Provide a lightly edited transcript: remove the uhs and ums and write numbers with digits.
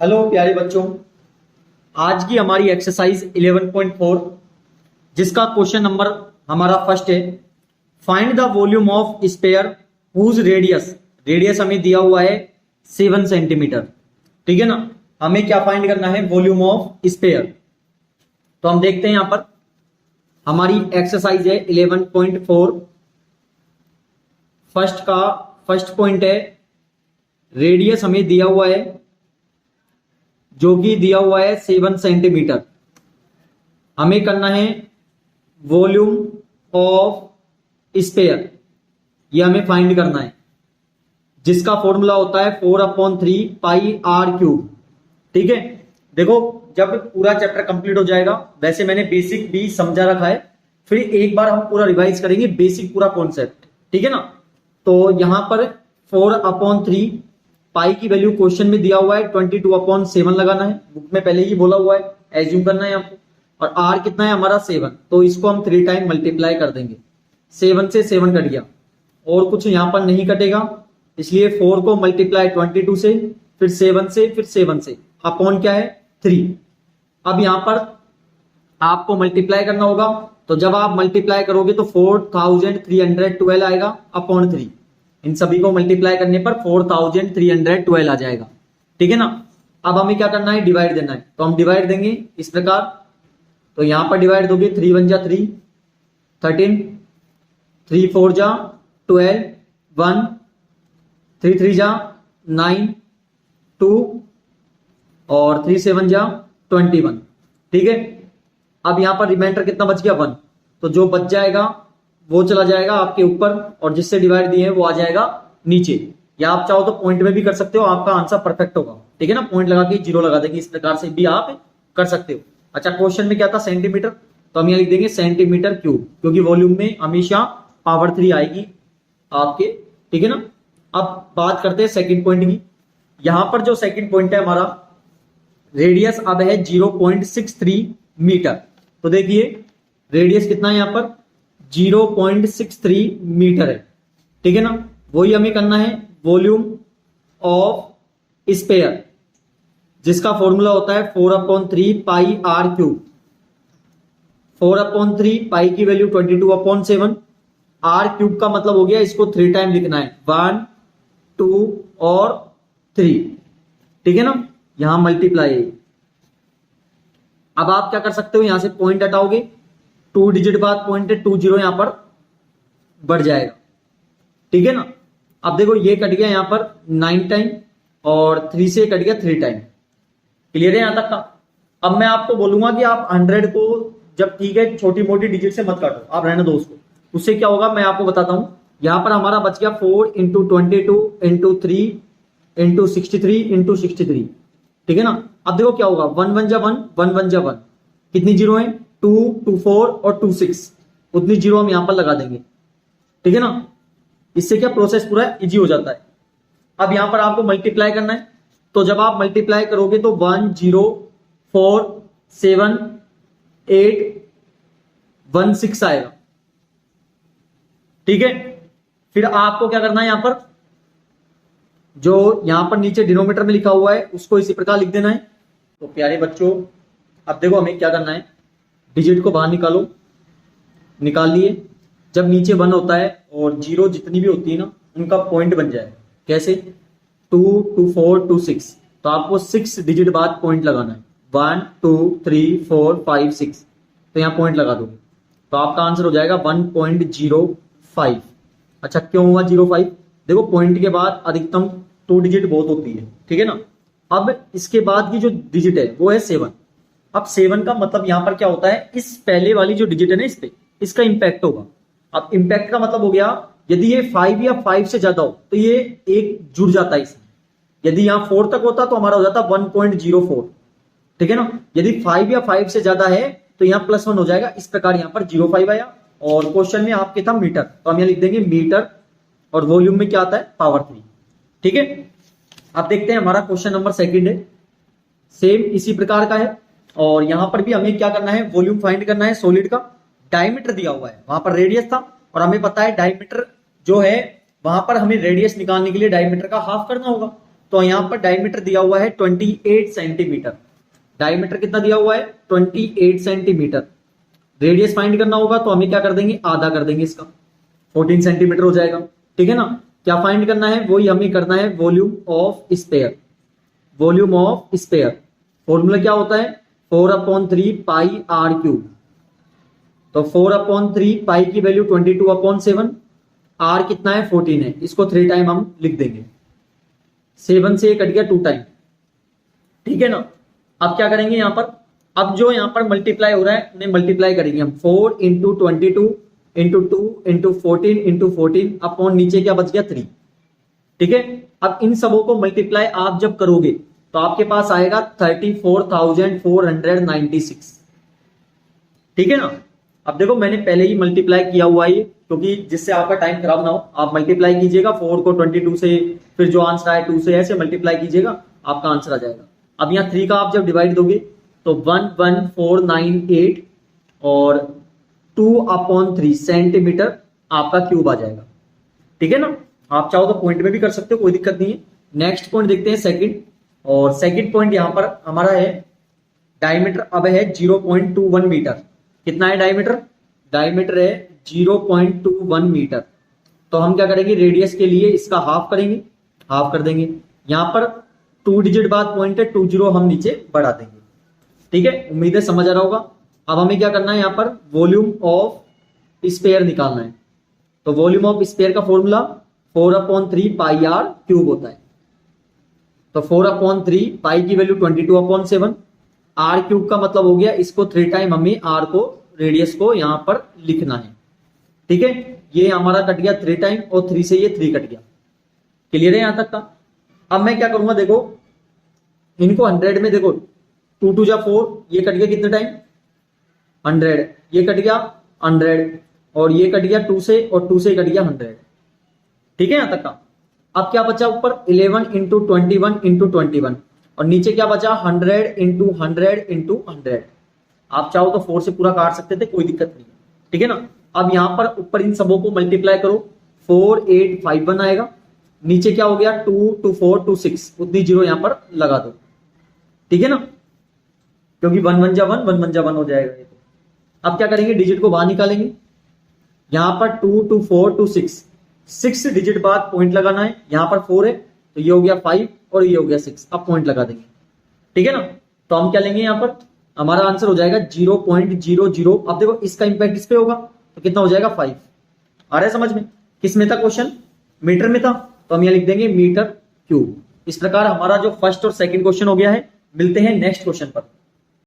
Hello प्यारे बच्चों। आज की हमारी एक्सरसाइज 11.4 जिसका क्वेश्चन नंबर हमारा फर्स्ट है। Find the volume of sphere whose radius radius हमें दिया हुआ है 7 सेंटीमीटर। ठीक है ना। हमें क्या फाइंड करना है? Volume of sphere. तो हम देखते हैं यहां पर हमारी एक्सरसाइज है 11.4। फर्स्ट पॉइंट है रेडियस हमें दिया हुआ है जो कि दिया हुआ है 7 सेंटीमीटर। हमें करना है वॉल्यूम ऑफ स्फीयर, ये हमें फाइंड करना है जिसका फॉर्मूला होता है 4/3 पाई आर क्यूब। ठीक है। देखो जब पूरा चैप्टर कंप्लीट हो जाएगा, वैसे मैंने बेसिक भी समझा रखा है, फिर एक बार हम पूरा रिवाइज करेंगे बेसिक पूरा कॉन्सेप्ट। ठीक है ना। तो यहां पर 4/3 पाई की वैल्यू क्वेश्चन में दिया हुआ है 22/7 लगाना है, बुक में पहले ही बोला हुआ है, एज्यूम करना है आपको। और आर कितना है हमारा 7, तो इसको हम 3 टाइम मल्टीप्लाई कर देंगे। 7 से 7 कट गया और कुछ यहां पर नहीं कटेगा, इसलिए 4 को मल्टीप्लाई 22 से, फिर 7 से, फिर 7 से, अपॉन क्या है 3। अब यहां पर आपको मल्टीप्लाई करना होगा, तो जब आप मल्टीप्लाई करोगे तो 4312 आएगा अपॉन 3। इन सभी को मल्टीप्लाई करने पर 4312 आ जाएगा। ठीक है ना। अब हमें क्या करना है? डिवाइड देना है, तो हम डिवाइड देंगे इस प्रकार। तो यहां पर डिवाइड दोगे 3 1 जा 3 13, 3 4 जा 12, 1 3 3 जा 9 2 और 3 7 जा 21। ठीक है। अब यहां पर रिमाइंडर कितना बच गया? 1। तो जो बच जाएगा वो चला जाएगा आपके ऊपर और जिससे डिवाइड दिए हैं वो आ जाएगा नीचे। या आप चाहो तो पॉइंट में भी कर सकते हो, आपका आंसर परफेक्ट होगा। ठीक है ना। पॉइंट लगा के 0 लगा देंगे, इस प्रकार से भी आप कर सकते हो। अच्छा, क्वेश्चन में क्या था? सेंटीमीटर, तो हम यहां लिख देंगे सेंटीमीटर क्यूब, क्योंकि वॉल्यूम में हमेशा पावर 3 आएगी आपके। ठीक है ना। अब बात करते हैं सेकेंड पॉइंट की। यहां पर जो सेकेंड पॉइंट है हमारा, रेडियस अब है 0.63 मीटर। तो देखिए रेडियस कितना है यहां पर? 0.63 मीटर है। ठीक है ना। वही हमें करना है वॉल्यूम ऑफ स्फीयर, जिसका फॉर्मूला होता है 4/3 पाई आर क्यूब। 4/3 पाई की वैल्यू 22/7, आर क्यूब का मतलब हो गया इसको 3 टाइम लिखना है, 1 2 और 3। ठीक है ना। यहां मल्टीप्लाई। अब आप क्या कर सकते हो? यहां से पॉइंट हटाओगे, 2 डिजिट बाद पॉइंट है, 20 यहां पर बढ़ जाएगा। ठीक है ना। अब देखो ये कट गया यहां पर 9 टाइम और 3 से कट गया 3 टाइम। क्लियर है यहां तक का? अब मैं आपको बोलूंगा कि आप 100 को जब, ठीक है, छोटी मोटी डिजिट से मत काटो, आप रहने दो उसको। उससे क्या होगा मैं आपको बताता हूं। यहां पर हमारा बच गया 4 × 22 × 3 × 63 × 63। ठीक है ना। अब देखो क्या होगा, 1 1 जा 1, 1 1 जा 1, कितनी जीरो है? 2 2 4 और 2 6, उतनी जीरो हम यहां पर लगा देंगे। ठीक है ना। इससे क्या प्रोसेस पूरा इजी हो जाता है। अब यहां पर आपको मल्टीप्लाई करना है, तो जब आप मल्टीप्लाई करोगे तो 1 0 4 7 8 1 6 आएगा। ठीक है। फिर आपको क्या करना है? यहां पर जो यहां पर नीचे डिनोमीटर में लिखा हुआ है उसको इसी प्रकार लिख देना है। तो प्यारे बच्चों, अब देखो हमें क्या करना है, डिजिट को बाहर निकालो, निकाल लिए। जब नीचे 1 होता है और 0 जितनी भी होती है ना, उनका पॉइंट बन जाए। कैसे? 2 2 4 2 6, तो आपको 6 डिजिट बाद पॉइंट लगाना है, 1 2 3 4 5 6, तो यहां पॉइंट लगा दो, तो आपका आंसर हो जाएगा 1.05। अच्छा, क्यों हुआ 05? देखो पॉइंट के बाद अधिकतम 2 डिजिट बहुत होती है। ठीक है ना। अब इसके बाद की जो डिजिट है वो है 7। अब 7 का मतलब यहां पर क्या होता है, इस पहले वाली जो डिजिट है ना, इस पे इसका इंपैक्ट होगा। अब इंपैक्ट का मतलब हो गया, यदि ये 5 या 5 से ज्यादा हो तो ये एक जुड़ जाता है इसमें। यदि यहां 4 तक होता तो हमारा हो जाता 1.04। ठीक है ना। यदि 5 या 5 से ज्यादा है तो यहां +1 हो जाएगा। इस प्रकार यहां पर 05 आया। और क्वेश्चन में आपके था मीटर, तो हम यहां लिख देंगे मीटर, और वॉल्यूम में क्या आता है? पावर 3। ठीक है। अब देखते हैं हमारा क्वेश्चन नंबर सेकंड है, सेम इसी प्रकार का है। और यहां पर भी हमें क्या करना है? वॉल्यूम फाइंड करना है सॉलिड का। डायमीटर दिया हुआ है, वहां पर रेडियस था, और हमें पता है डायमीटर जो है वहां पर हमें रेडियस निकालने के लिए डायमीटर का हाफ करना होगा। तो यहां पर डायमीटर दिया हुआ है 28 सेंटीमीटर। डायमीटर कितना दिया हुआ है? 28 सेंटीमीटर। रेडियस फाइंड करना होगा तो हमें क्या कर देंगे, आधा कर देंगे इसका, 14 सेंटीमीटर हो जाएगा। ठीक है ना। क्या फाइंड करना है? वही हमें करना है volume of sphere. Volume of sphere formula क्या होता है? 4/3 पाई आर क्यूब। तो 4/3 पाई की वैल्यू 22/7, आर कितना है? 14 है। इसको 3 टाइम हम लिख देंगे, 7 से कट गया 2 टाइम। ठीक है ना। अब क्या करेंगे यहां पर, अब जो यहां पर मल्टीप्लाई हो रहा है उन्हें मल्टीप्लाई करेंगे हम। 4 into 22 into 2 into 14 into 14 upon नीचे क्या बच गया? 3। ठीक है। अब इन सबों को मल्टीप्लाई आप जब करोगे तो आपके पास आएगा 34,496। ठीक है ना। अब देखो मैंने पहले ही मल्टीप्लाई किया हुआ है, क्योंकि जिससे आपका टाइम खराब ना हो, आप मल्टीप्लाई कीजिएगा 4 को 22 से, फिर जो आंसर आए 2 से, ऐसे मल्टीप्लाई कीजिएगा, आपका आंसर आ जाएगा। अब यहाँ 3 का आप जब डिवाइड दोगे तो 11498 और 2/3 सेंटीमीटर आपका क्यूब आ जाएगा। ठीक है ना। आप चाहो तो पॉइंट में भी कर सकते हो, कोई दिक्कत नहीं है। नेक्स्ट पॉइंट देखते हैं सेकंड, और सेकंड पॉइंट यहां पर हमारा है डायमीटर अब है 0.21 मीटर। कितना है डायमीटर? डायमीटर है 0.21 मीटर। तो हम क्या करेंगे, रेडियस के लिए इसका हाफ करेंगे, हाफ कर देंगे। यहां पर 2 डिजिट बाद पॉइंट है, 20 हम नीचे बढ़ा देंगे। ठीक है, उम्मीद है समझ आ रहा होगा। अब हमें क्या करना है, यहां पर वॉल्यूम ऑफ स्फीयर निकालना है। तो वॉल्यूम ऑफ स्फीयर का फॉर्मूला 4/3 पाई आर क्यूब होता है। तो 4/3 पाई की वैल्यू 22/7, आर क्यूब का मतलब हो गया, इसको 3 टाइम हमें आर को, रेडियस को यहां पर लिखना है। ठीक है, ये हमारा कट गया 3 टाइम, और 3 से ये 3 कट गया। क्लियर है यहां तक का। अब मैं क्या करूंगा, देखो इनको 100 में, देखो 2 2 जा 4, ये कट गया कितने टाइम? 100। ये कट गया 100, और ये कट गया 2 से, और 2 से कट गया 100। ठीक है यहां तक का। अब क्या बचा ऊपर? 11 इंटू 21 इंटू 21, और नीचे क्या बचा? 100 इंटू 100 इंटू 100। आप चाहो तो 4 से पूरा काट सकते थे, कोई दिक्कत नहीं है। ठीक है ना। अब यहां पर ऊपर इन सबों को मल्टीप्लाई करो, 4851 आएगा। नीचे क्या हो गया? 2 2 4 2 6, उतनी जीरो यहां पर लगा दो। ठीक है ना, क्योंकि 1 1 जा 1, 1 1 जा 1 हो जाएगा ये। तो अब क्या करेंगे, डिजिट को बाहर निकालेंगे। यहां पर 2 2 4 2 6, 6 डिजिट बाद पॉइंट लगाना है। यहां पर 4 है, तो ये हो गया 5, और ये हो गया 6। अब पॉइंट लगा देंगे। ठीक है ना। तो हम क्या लेंगे, यहां पर हमारा आंसर हो जाएगा 0.00। अब देखो इसका इंपैक्ट इस पे होगा, तो कितना हो जाएगा? 5। आ रहा है समझ में? किस में था क्वेश्चन? मीटर में था, तो हम यहां लिख देंगे मीटर क्यूब। इस प्रकार हमारा जो फर्स्ट और सेकंड क्वेश्चन हो गया है। मिलते हैं नेक्स्ट क्वेश्चन पर।